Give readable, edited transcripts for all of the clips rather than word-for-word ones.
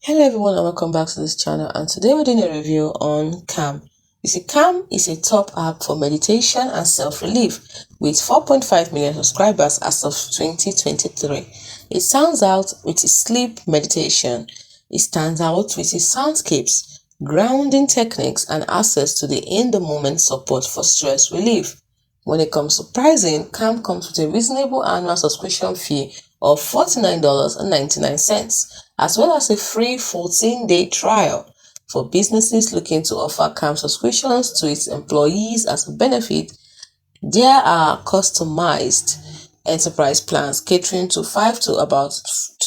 Hello everyone and welcome back to this channel, and today we're doing a review on Calm. You see, Calm is a top app for meditation and self-relief with 4.5 million subscribers as of 2023. It stands out with its sleep meditation. It stands out with its soundscapes, grounding techniques, and access to the in-the-moment support for stress relief. When it comes to pricing, Calm comes with a reasonable annual subscription fee of $49.99, as well as a free 14-day trial. For businesses looking to offer Calm subscriptions to its employees as a benefit, there are customized enterprise plans catering to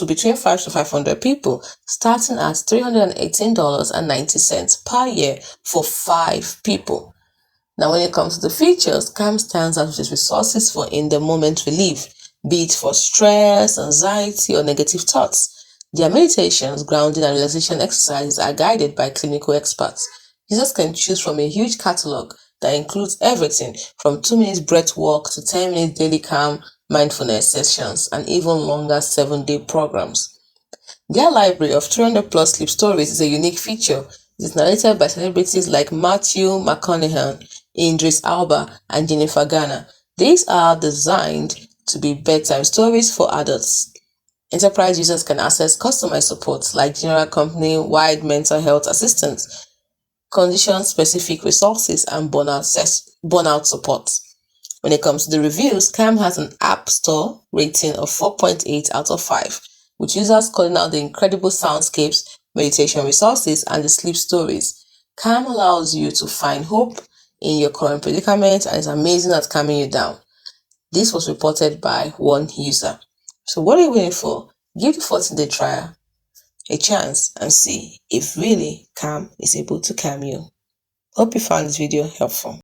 between 5 to 500 people, starting at $318.90 per year for 5 people. Now, when it comes to the features, Calm stands out with its resources for in-the-moment relief, be it for stress, anxiety, or negative thoughts. Their meditations, grounding, and relaxation exercises are guided by clinical experts. Users can choose from a huge catalog that includes everything from 2 minutes breath work to 10 minutes daily Calm mindfulness sessions and even longer 7-day programs. Their library of 300 plus sleep stories is a unique feature. It is narrated by celebrities like Matthew McConaughey, Idris Elba, and Jennifer Garner. These are designed to be bedtime stories for adults. Enterprise users can access customized support like general company-wide mental health assistance, condition-specific resources, and burnout support. When it comes to the reviews, Calm has an App Store rating of 4.8 out of 5, with users calling out the incredible soundscapes, meditation resources, and the sleep stories. Calm allows you to find hope in your current predicament and is amazing at calming you down. This was reported by one user. So what are you waiting for? Give the 14-day trial a chance and see if really Calm is able to calm you. Hope you found this video helpful.